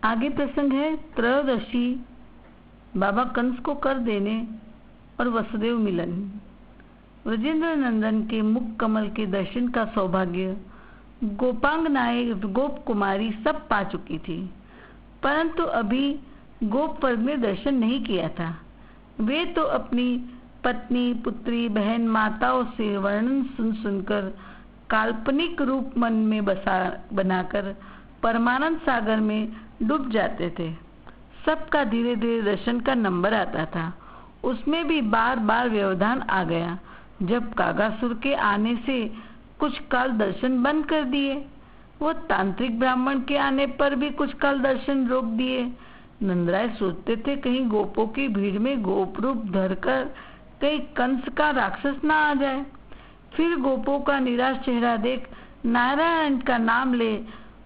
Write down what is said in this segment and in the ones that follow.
आगे प्रसंग है त्रयोदशी, बाबा कंस को कर देने और वसुदेव मिलन। ब्रजेंद्र नंदन के मुख कमल के दर्शन का सौभाग्य गोपांगनाएं गोप कुमारी सब पा चुकी थी, परंतु अभी गोप वर्ग ने दर्शन नहीं किया था। वे तो अपनी पत्नी, पुत्री, बहन, माताओं से वर्णन सुन सुनकर काल्पनिक रूप मन में बनाकर परमानंद सागर में डूब जाते थे। सबका धीरे धीरे दर्शन का नंबर आता था। उसमें भी बार बार व्यवधान आ गया। जब कागासुर के आने से कुछ काल दर्शन बंद कर दिए, वो तांत्रिक ब्राह्मण के आने पर भी कुछ काल दर्शन रोक दिए। नंदराय सोचते थे कहीं गोपों की भीड़ में गोप रूप धरकर कहीं कंस का राक्षस ना आ जाए। फिर गोपों का निराश चेहरा देख नारायण का नाम ले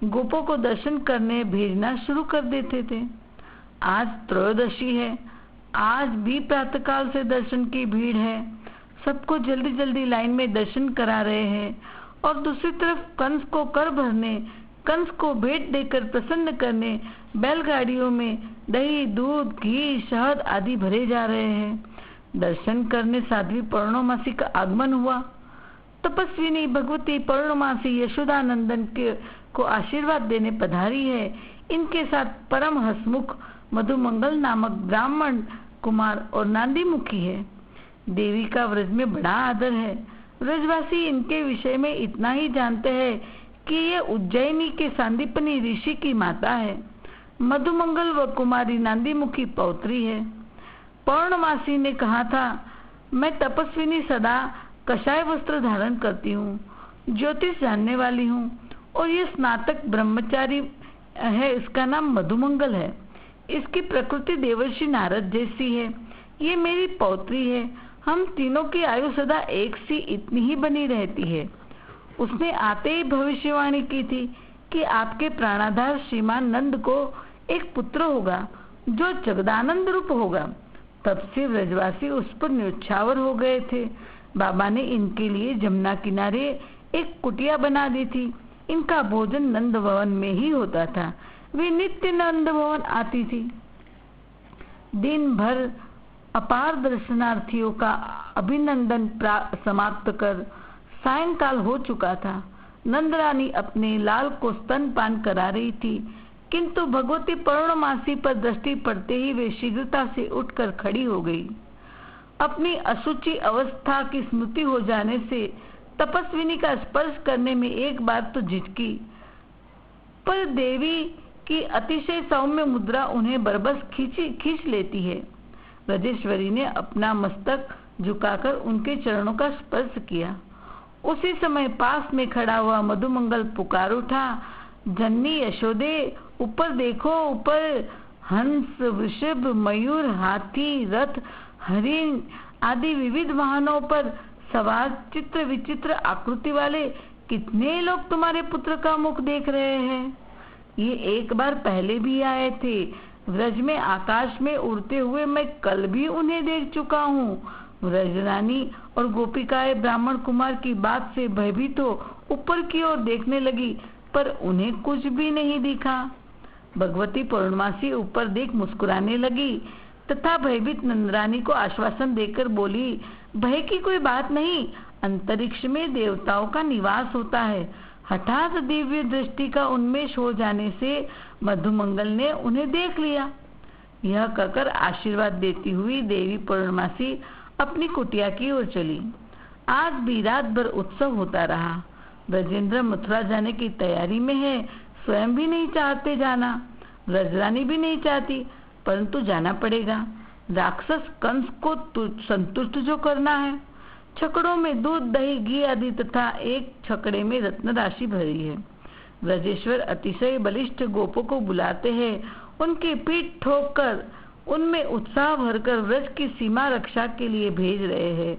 गोपों को दर्शन करने भेजना शुरू कर देते थे। आज त्रयोदशी है, आज भी प्रातःकाल से दर्शन की भीड़ है। सबको जल्दी जल्दी लाइन में दर्शन करा रहे हैं और दूसरी तरफ कंस को कर भरने, कंस को भेंट देकर प्रसन्न करने बैलगाड़ियों में दही, दूध, घी, शहद आदि भरे जा रहे हैं। दर्शन करने साध्वी पौर्णमासी का आगमन हुआ। तपस्विनी भगवती पौर्णमासी यशोदानंदन को आशीर्वाद देने पधारी है। इनके साथ परम हसमुख मधुमंगल नामक ब्राह्मण कुमार और नांदीमुखी है। देवी का व्रज में बड़ा आदर है। व्रजवासी इनके विषय में इतना ही जानते हैं कि ये उज्जैनी के सांदीपनी ऋषि की माता है। मधुमंगल व कुमारी नांदीमुखी पौत्री है। पौर्णमासी ने कहा था, मैं तपस्विनी सदा कषाय वस्त्र धारण करती हूँ, ज्योतिष जानने वाली हूँ और ये स्नातक ब्रह्मचारी है। इसका नाम मधुमंगल है। इसकी प्रकृति देवर्षि नारद जैसी है। ये मेरी पौत्री है। हम तीनों की आयु सदा एक सी इतनी ही बनी रहती है। उसने आते ही भविष्यवाणी की थी कि आपके प्राणाधार श्रीमान नंद को एक पुत्र होगा जो जगदानंद रूप होगा। तब से व्रजवासी उस पर न्योछावर हो गए थे। बाबा ने इनके लिए जमुना किनारे एक कुटिया बना दी थी। इनका भोजन नंद भवन में ही होता था। वे नित्य नंद भवन आती थी। दिन भर अपार दर्शनार्थियों का अभिनंदन समाप्त कर सायंकाल हो चुका था। नंदरानी अपने लाल को स्तनपान करा रही थी, किंतु भगवती पौर्णमासी पर दृष्टि पड़ते ही वे शीघ्रता से उठकर खड़ी हो गई। अपनी असुचि अवस्था की स्मृति हो जाने से तपस्विनी का स्पर्श करने में एक बार तो झिझकी, पर देवी की अतिशय सौम्य मुद्रा उन्हें बरबस खींच लेती है। ब्रजेश्वरी ने अपना मस्तक झुकाकर उनके चरणों का स्पर्श किया। उसी समय पास में खड़ा हुआ मधुमंगल पुकार उठा, जननी यशोदे, ऊपर देखो, ऊपर हंस, वृषभ, मयूर, हाथी, रथ, हरिण आदि विविध वाहनों पर सवार चित्र विचित्र आकृति वाले कितने लोग तुम्हारे पुत्र का मुख देख रहे हैं। ये एक बार पहले भी आए थे। व्रज में आकाश में उड़ते हुए मैं कल भी उन्हें देख चुका हूँ। व्रजरानी और गोपिकाएं ब्राह्मण कुमार की बात से भयभीत हो ऊपर की ओर देखने लगी, पर उन्हें कुछ भी नहीं दिखा। भगवती पौर्णमासी ऊपर देख मुस्कुराने लगी तथा भयभीत नंदरानी को आश्वासन देकर बोली, भय की कोई बात नहीं, अंतरिक्ष में देवताओं का निवास होता है। हठात दिव्य दृष्टि का उन्मेष हो जाने से मधुमंगल ने उन्हें देख लिया। यह कहकर आशीर्वाद देती हुई देवी पौर्णमासी अपनी कुटिया की ओर चली। आज भी रात भर उत्सव होता रहा। ब्रजेंद्र मथुरा जाने की तैयारी में है। स्वयं भी नहीं चाहते जाना, ब्रजरानी भी नहीं चाहती, परंतु जाना पड़ेगा। राक्षस कंस को संतुष्ट जो करना है। छकड़ों में दूध, दही, घी आदि तथा एक छकड़े में रत्न राशि भरी है। ब्रजेश्वर अतिशय बलिष्ठ गोपों को बुलाते हैं। उनकी पीठ ठोककर उनमें उत्साह भरकर व्रज की सीमा रक्षा के लिए भेज रहे हैं।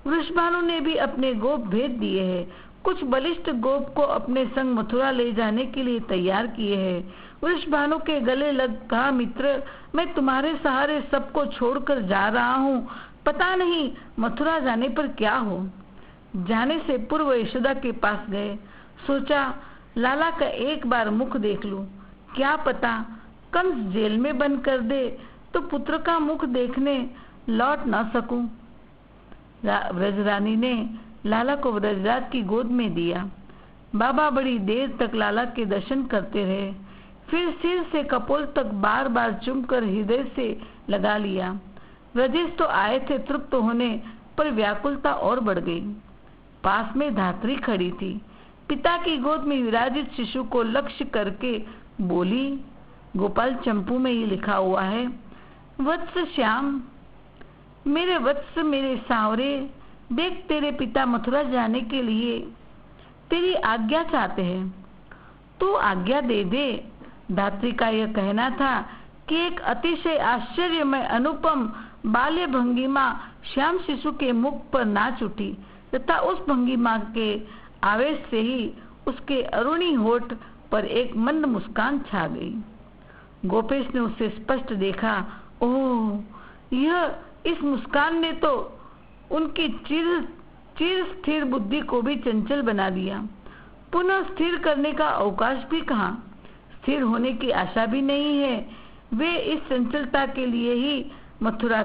वृषभानु ने भी अपने गोप भेज दिए हैं। कुछ बलिष्ठ गोप को अपने संग मथुरा ले जाने के लिए तैयार किए हैं। वृषभानु के गले लग कहा, मित्र, मैं तुम्हारे सहारे सबको छोड़कर जा रहा हूँ। पता नहीं मथुरा जाने पर क्या हो। जाने से पूर्व यशोदा के पास गए। सोचा लाला का एक बार मुख देख लूं, क्या पता कंस जेल में बंद कर दे तो पुत्र का मुख देखने लौट न सकूं। व्रजरानी ने लाला को व्रजराज की गोद में दिया। बाबा बड़ी देर तक लाला के दर्शन करते रहे, फिर सिर से कपोल तक बार बार चूमकर हृदय से लगा लिया। व्रजेश तो आए थे तृप्त होने, पर व्याकुलता और बढ़ गई। पास में धात्री खड़ी थी, पिता की गोद में विराजित शिशु को लक्ष्य करके बोली, गोपाल चंपू में ही लिखा हुआ है, वत्स श्याम, मेरे वत्स, मेरे सांवरे, देख तेरे पिता मथुरा जाने के लिए तेरी आज्ञा चाहते हैं, तू आज्ञा दे दे। धात्री का यह कहना था कि एक अतिशय आश्चर्यमय अनुपम बाल्य भंगिमा श्याम शिशु के मुख पर नाच उठी तथा उस भंगिमा के आवेश से ही उसके अरुणी होठ पर एक मंद मुस्कान छा गई। गोपेश ने उसे स्पष्ट देखा। ओह, यह इस मुस्कान ने तो उनकी चिर स्थिर बुद्धि को भी चंचल बना दिया। पुनः स्थिर करने का अवकाश भी कहाँ, स्थिर होने की आशा भी नहीं है। वे इस चंचलता के लिए ही मथुरा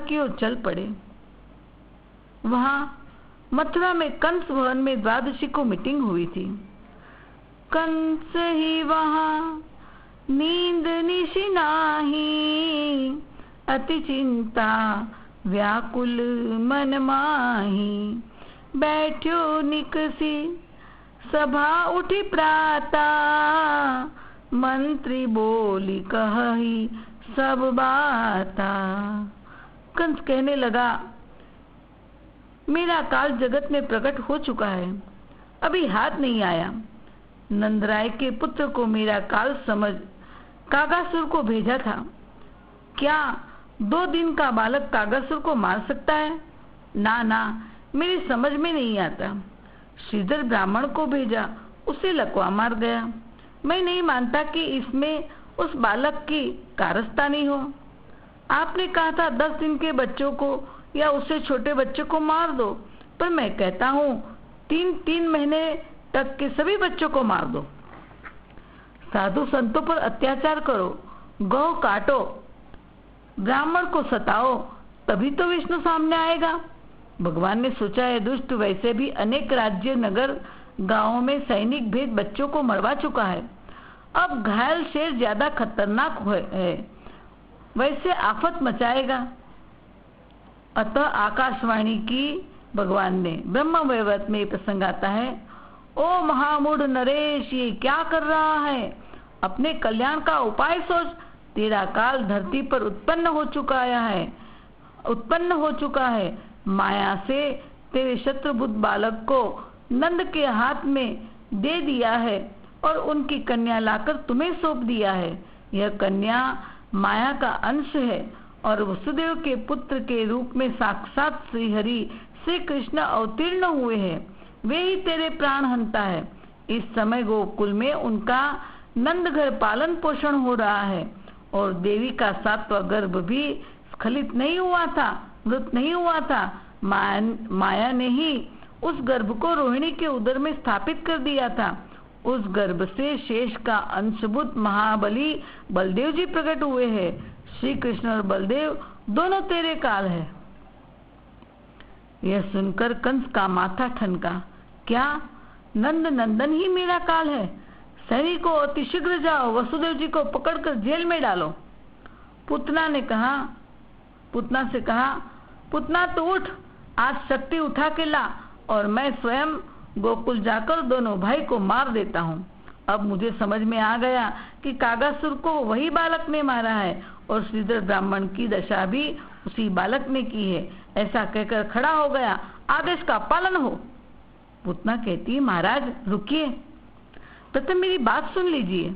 की ओर चल पड़े। वहां मथुरा में कंस भवन में द्वादशी को मीटिंग हुई थी। कंस ही वहां नींद निशि नाही, अति चिंता व्याकुल मन माही, बैठ्यो निकसी सभा उठी प्राता, मंत्री बोली कही सब बाता। कंस कहने लगा, मेरा काल जगत में प्रकट हो चुका है, अभी हाथ नहीं आया। नंदराय के पुत्र को मेरा काल समझ कागासुर को भेजा था। क्या 2 दिन का बालक कागासुर को मार सकता है? ना ना, मेरी समझ में नहीं आता। श्रीधर ब्राह्मण को भेजा, उसे लकवा मार गया। मैं नहीं मानता कि इसमें उस बालक की कारस्तानी हो। आपने कहा था 10 दिन के बच्चों को या उससे छोटे बच्चे को मार दो, पर मैं कहता हूँ 3 महीने तक के सभी बच्चों को मार दो। साधु संतों पर अत्याचार करो, गौ काटो, ब्राह्मण को सताओ, तभी तो विष्णु सामने आएगा। भगवान ने सोचा है दुष्ट वैसे भी अनेक राज्य नगर गांवों में सैनिक भेद बच्चों को मरवा चुका है। अब घायल शेर ज्यादा खतरनाक है, वैसे आफत मचाएगा। अतः आकाशवाणी की भगवान ने। ब्रह्म वैवर्त में प्रसंग आता है, ओ महामूढ़ नरेश, ये क्या कर रहा है? अपने कल्याण का उपाय सोच। तेरा काल धरती पर उत्पन्न हो चुका है। माया से तेरे शत्रुबुद्ध बालक को नंद के हाथ में दे दिया है और उनकी कन्या लाकर तुम्हें सौंप दिया है। यह कन्या माया का अंश है और वसुदेव के पुत्र के रूप में साक्षात श्री हरि श्री कृष्ण अवतीर्ण हुए हैं। वे ही तेरे प्राण हंता है। इस समय गोकुल में उनका नंद घर पालन पोषण हो रहा है और देवी का 7वां गर्भ भी स्खलित नहीं हुआ था, मृत नहीं हुआ था। माया ने ही उस गर्भ को रोहिणी के उदर में स्थापित कर दिया था। उस गर्भ से शेष का अंशभूत महाबली बलदेव जी प्रकट हुए हैं। श्री कृष्ण और बलदेव दोनों तेरे काल है। यह सुनकर कंस का माथा ठनका। क्या नंद नंदन ही मेरा काल है? सैनिकों अतिशीघ्र जाओ, वसुदेव जी को पकड़कर जेल में डालो। पुतना से कहा, पुतना तो उठ, आज शक्ति उठा के ला और मैं स्वयं गोकुल जाकर दोनों भाई को मार देता हूँ। अब मुझे समझ में आ गया कि कागासुर को वही बालक ने मारा है और श्रीधर ब्राह्मण की दशा भी उसी बालक ने की है। ऐसा कहकर खड़ा हो गया, आदेश का पालन हो। पुतना कहती है, महाराज रुकिए, प्रथम मेरी बात सुन लीजिए।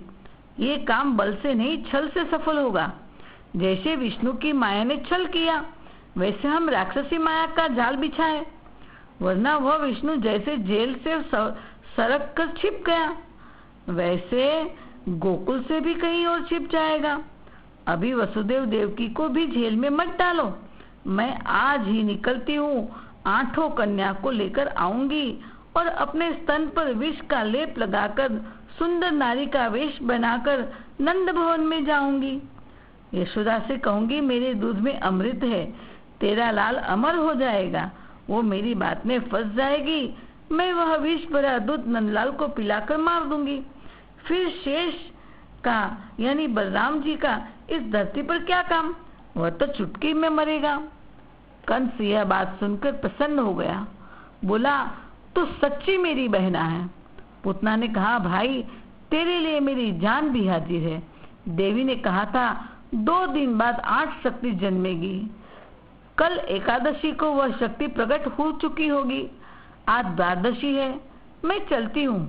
ये काम बल से नहीं छल से सफल होगा। जैसे विष्णु की माया ने छल किया, वैसे हम राक्षसी माया का जाल बिछाए, वरना वह विष्णु जैसे जेल से सरक कर छिप गया, वैसे गोकुल से भी कहीं और छिप जाएगा। अभी वसुदेव देवकी को भी जेल में मत डालो। मैं आज ही निकलती हूँ, 8 कन्या को लेकर आऊंगी और अपने स्तन पर विष का लेप लगाकर सुंदर नारी का वेश बनाकर नंद भवन में जाऊंगी। यशोदा से कहूंगी मेरे दूध में अमृत है, तेरा लाल अमर हो जाएगा। वो मेरी बात में फंस जाएगी, मैं वह विष भरा दूध नंदलाल को पिलाकर मार दूंगी। फिर शेष का यानी बलराम जी का इस धरती पर क्या काम, वह तो चुटकी में मरेगा। कंस यह बात सुनकर प्रसन्न हो गया, बोला तू सच्ची मेरी बहना है। पूतना ने कहा भाई तेरे लिए मेरी जान भी हाजिर है। देवी ने कहा था 2 दिन बाद 8 शक्ति जन्मेगी, कल एकादशी को वह शक्ति प्रकट हो चुकी होगी। आज द्वादशी है, मैं चलती हूँ,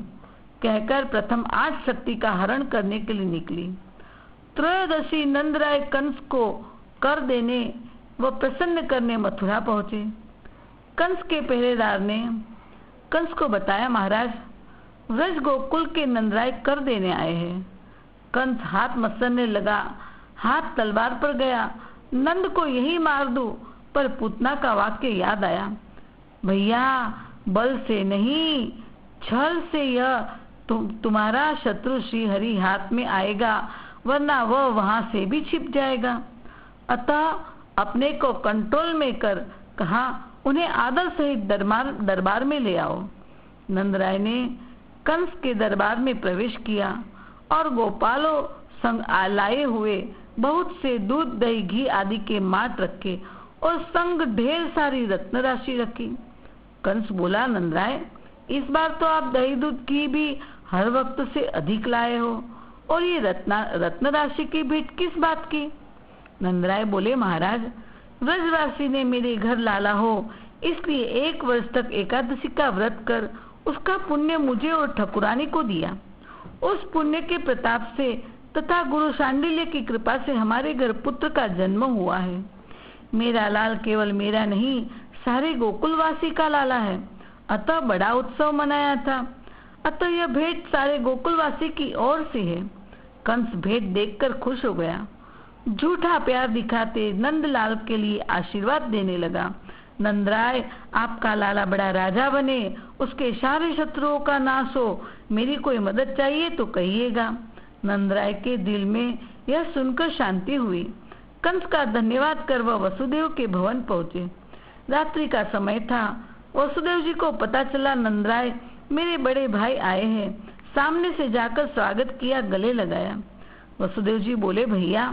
कहकर प्रथम 8 शक्ति का हरण करने के लिए निकली। त्रयोदशी नंदराय कंस को कर देने व प्रसन्न करने मथुरा पहुंचे। कंस के पहरेदार ने कंस को बताया महाराज व्रज गोकुल के नंदराय कर देने आए हैं। कंस हाथ मसलने लगा, हाथ तलवार पर गया, नंद को यही मार दूं, पर पूतना का वाक्य याद आया, भैया बल से नहीं छल से यह तुम्हारा शत्रु श्री हरि हाथ में आएगा, वरना वह वहां से भी छिप जाएगा। अतः अपने को कंट्रोल में कर कहा उन्हें आदर सहित दरबार में ले आओ। नंदराय ने कंस के दरबार में प्रवेश किया और गोपालों संग लाए हुए बहुत से दूध दही घी आदि के माट रखे और संग ढेर सारी रत्न राशि रखी। कंस बोला नंदराय इस बार तो आप दही दूध घी भी हर वक्त से अधिक लाए हो, और ये रत्न राशि की भेंट किस बात की। नंदराय बोले महाराज व्रजवासी ने मेरे घर लाला हो, इसलिए 1 वर्ष तक एकादशी का व्रत कर उसका पुण्य मुझे और ठकुरानी को दिया। उस पुण्य के प्रताप से तथा गुरु शांडिल्य की कृपा से हमारे घर पुत्र का जन्म हुआ है। मेरा लाल केवल मेरा नहीं सारे गोकुलवासी का लाला है, अतः बड़ा उत्सव मनाया था। अतः यह भेंट सारे गोकुलवासी की ओर से है। कंस भेंट देखकर खुश हो गया, झूठा प्यार दिखाते नंदलाल के लिए आशीर्वाद देने लगा। नंदराय आपका लाला बड़ा राजा बने, उसके सारे शत्रुओं का नाश हो, मेरी कोई मदद चाहिए तो कहिएगा। नंदराय के दिल में यह सुनकर शांति हुई। कंस का धन्यवाद कर वह वसुदेव के भवन पहुंचे। रात्रि का समय था। वसुदेव जी को पता चला नंदराय मेरे बड़े भाई आए हैं। सामने से जाकर स्वागत किया, गले लगाया। वसुदेव जी बोले भैया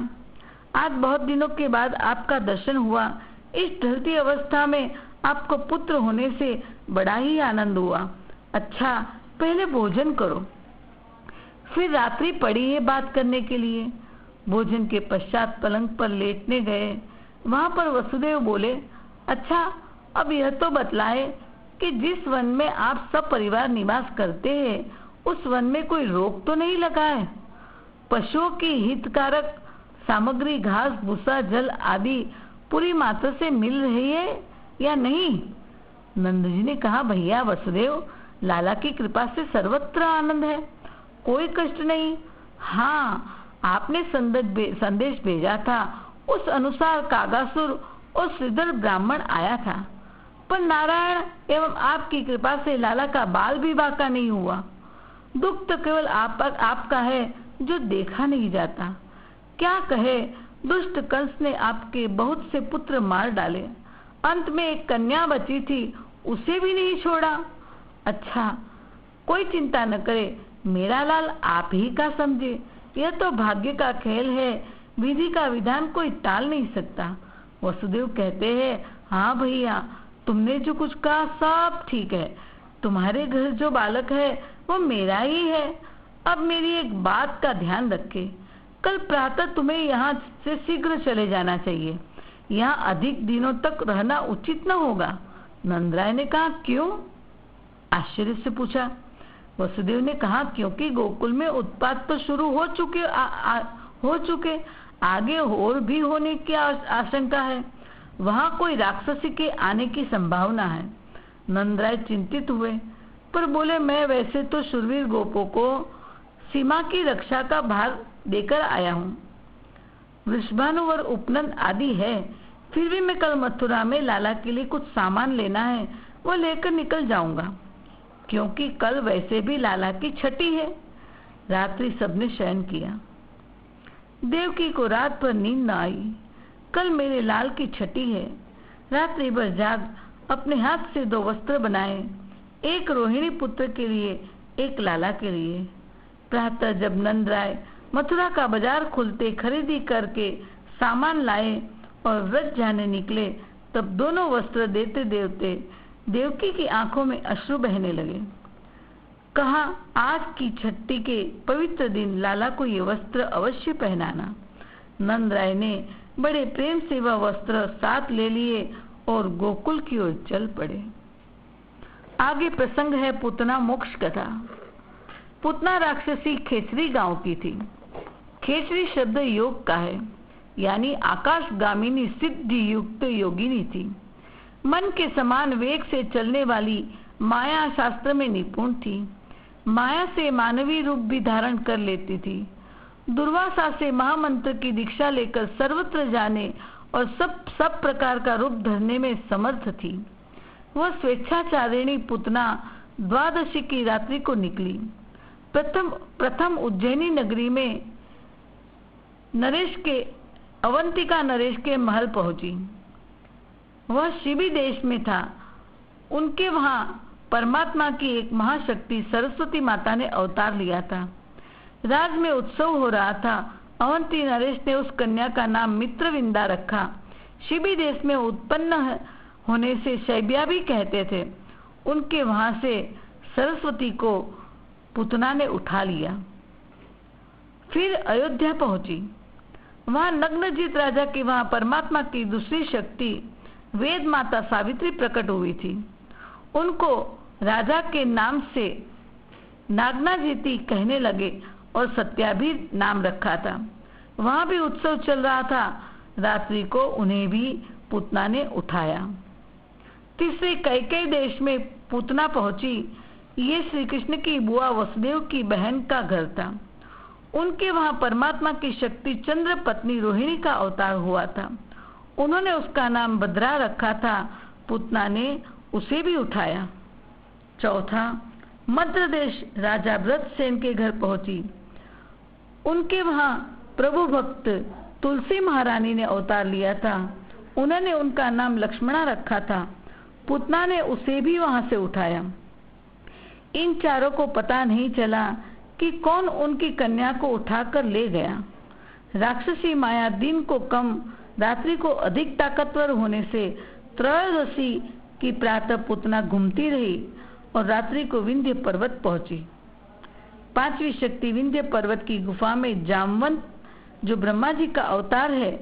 आज बहुत दिनों के बाद आपका दर्शन हुआ। इस ढलती अवस्था में आपको पुत्र होने से बड़ा ही आनंद हुआ। अच्छा पहले भोजन करो। फिर रात्रि पड़ी है बात करने के लिए। भोजन के पश्चात पलंग पर लेटने गए। वहां पर वसुदेव बोले अच्छा अब यह तो बतलाए कि जिस वन में आप सब परिवार निवास करते हैं उस वन में कोई रोग तो नहीं लगा है। पशुओं की हितकारक सामग्री घास भूसा जल आदि पूरी मात्रा से मिल रही है या नहीं। नंद जी ने कहा भैया वसुदेव लाला की कृपा से सर्वत्र आनंद है, कोई कष्ट नहीं। हाँ आपने संदेश भेजा था उस अनुसार कागासुर और श्रीधर ब्राह्मण आया था, पर नारायण एवं आपकी कृपा से लाला का बाल भी बाका नहीं हुआ। दुख तो केवल आपका है जो देखा नहीं जाता। क्या कहे दुष्ट कंस ने आपके बहुत से पुत्र मार डाले, अंत में एक कन्या बची थी उसे भी नहीं छोड़ा। अच्छा कोई चिंता न करे, मेरा लाल आप ही का समझे, यह तो भाग्य का खेल है, विधि का विधान कोई टाल नहीं सकता। वसुदेव कहते हैं हाँ भैया तुमने जो कुछ कहा सब ठीक है। तुम्हारे घर जो बालक है वो मेरा ही है। अब मेरी एक बात का ध्यान रखे, कल प्रातः तुम्हें यहाँ से शीघ्र चले जाना चाहिए। यहाँ अधिक दिनों तक रहना उचित न होगा। नंदराय ने कहा क्यों? आश्चर्य से पूछा। वसुदेव ने कहा क्योंकि गोकुल में उत्पात तो शुरू हो चुके आगे और भी होने की आशंका है। वहाँ कोई राक्षसी के आने की संभावना है। नंदराय चिंतित हुए पर बोले मैं वैसे तो शूरवीर गोपों को सीमा की रक्षा का भार देकर आया हूँ। वृषभानुवर उपनंद आदि है, फिर भी मैं कल मथुरा में लाला के लिए कुछ सामान लेना है, वो लेकर निकल जाऊंगा। क्योंकि कल वैसे भी लाला की छठी है। रात्रि सबने शयन किया। देवकी को रात भर नींद न आई। कल मेरे लाल की छठी है। रात्रि भर जाग अपने हाथ से 2 वस्त्र बनाए, एक रोहिणी पुत्र के लिए, एक लाला के लिए। प्रातः जब नंद राय मथुरा का बाजार खुलते खरीदी करके सामान लाए और व्रज जाने निकले, तब दोनों वस्त्र देते देते देवकी की आंखों में अश्रु बहने लगे। कहा, आज की छठी के पवित्र दिन लाला को ये वस्त्र अवश्य पहनाना। नंद राय ने बड़े प्रेम से वह वस्त्र साथ ले लिए और गोकुल की ओर चल पड़े। आगे प्रसंग है पूतना मोक्ष कथा। पूतना राक्षसी खेचरी गांव की थी। खेचरी शब्द योग का है, यानी आकाशगामिनी सिद्धि युक्त योगिनी थी। मन के समान वेग से चलने वाली माया शास्त्र में निपुण थी। माया से मानवीय रूप भी धारण कर लेती थी। दुर्वासा से महामंत्र की दीक्षा लेकर सर्वत्र जाने और सब प्रकार का रूप धरने में समर्थ थी। वह स्वेच्छाचारिणी पूतना द्वादशी की रात्रि को निकली। प्रथम उज्जैनी नगरी में अवंतिका नरेश के महल पहुंची। वह शिबी देश में था। उनके वहां परमात्मा की एक महाशक्ति सरस्वती माता ने अवतार लिया था। राज में उत्सव हो रहा था। अवंती नरेश ने उस कन्या का नाम मित्रविंदा रखा। शिबी देश में उत्पन्न होने से शैब्या भी कहते थे। उनके वहां से सरस्वती को पूतना ने उठा लिया। फिर अयोध्या पहुंची। वहां नग्नजित राजा के वहां परमात्मा की दूसरी शक्ति वेद माता सावित्री प्रकट हुई थी। उनको राजा के नाम से नागनाजिती कहने लगे और सत्या भी नाम रखा था। वहां भी उत्सव चल रहा था। रात्रि को उन्हें भी पूतना ने उठाया। तीसरे कैकेयी देश में पूतना पहुंची। ये श्री कृष्ण की बुआ वसुदेव की बहन का घर था। उनके वहां परमात्मा की शक्ति चंद्र पत्नी रोहिणी का अवतार हुआ था। उन्होंने उसका नाम भद्रा रखा था। पूतना ने उसे भी उठाया। चौथा, मध्य देश राजा व्रतसेन के घर पहुंची। उनके वहां प्रभु भक्त तुलसी महारानी ने अवतार लिया था। उन्होंने उनका नाम लक्ष्मणा रखा था। पूतना ने उसे भी वहां से उठाया। इन चारों को पता नहीं चला कि कौन उनकी कन्या को उठाकर ले गया। राक्षसी माया दिन को कम, रात्रि को अधिक ताकतवर होने से त्रयोदशी की प्रातः पूतना घूमती रही और रात्रि को विंध्य पर्वत पहुंची। 5वीं शक्ति विंध्य पर्वत की गुफा में जामवंत, जो ब्रह्मा जी का अवतार है,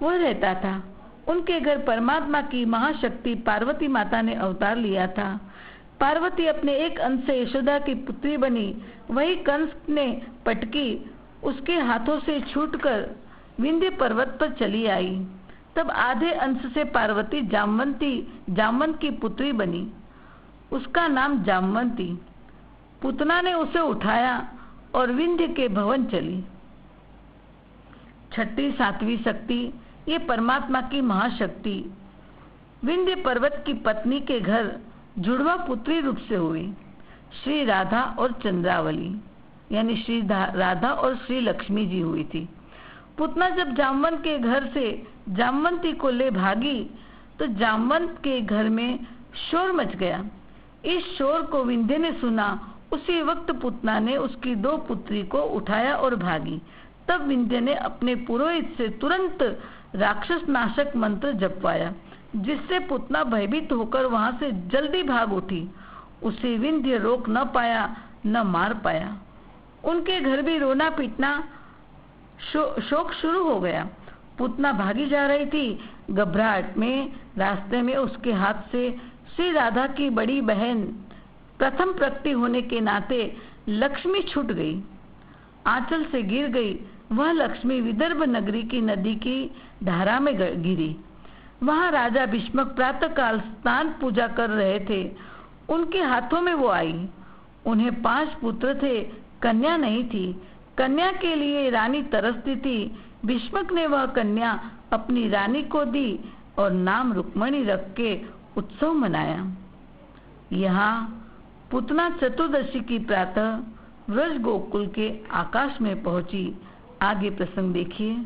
वह रहता था। उनके घर परमात्मा की महाशक्ति पार्वती माता ने अवतार लिया था। पार्वती अपने एक अंश से यशोदा की पुत्री बनी। वही कंस ने पटकी उसके हाथों से छूटकर विंध्य पर्वत पर चली आई। तब आधे अंश से पार्वती जामवंत की पुत्री बनी। उसका नाम जामवंती। पूतना ने उसे उठाया और विंध्य के भवन चली। छठी 7वीं शक्ति, ये परमात्मा की महाशक्ति विंध्य पर्वत की पत्नी के घर जुड़वा पुत्री रूप से हुई। श्री राधा और चंद्रावली, यानी श्री राधा और श्री लक्ष्मी जी हुई थी। पूतना जब जामवंत के घर से जामवंती को ले भागी तो जामवंत के घर में शोर मच गया। इस शोर को विंध्य ने सुना। उसी वक्त पूतना ने उसकी 2 पुत्री को उठाया और भागी। तब विंध्य ने अपने पुरोहित से तुरंत राक्षस नाशक मंत्र जपवाया, जिससे पूतना भयभीत होकर वहां से जल्दी भाग उठी। उसे विंध्य रोक न पाया, न मार पाया। उनके घर भी रोना पीटना शोक शुरू हो गया। पूतना भागी जा रही थी। घबराहट में रास्ते में उसके हाथ से श्री राधा की बड़ी बहन प्रथम प्रकटी होने के नाते लक्ष्मी छूट गई, आंचल से गिर गई। वह लक्ष्मी विदर्भ नगरी की नदी की धारा में गिरी। वहां राजा भीष्मक प्रातःकाल स्नान पूजा कर रहे थे। उनके हाथों में वो आई। उन्हें 5 पुत्र थे, कन्या नहीं थी। कन्या के लिए रानी तरसती थी। भीष्मक ने वह कन्या अपनी रानी को दी और नाम रुक्मणी रख के उत्सव मनाया। यहाँ पुतना चतुर्दशी की प्रातः व्रज गोकुल के आकाश में पहुंची। आगे प्रसंग देखिए।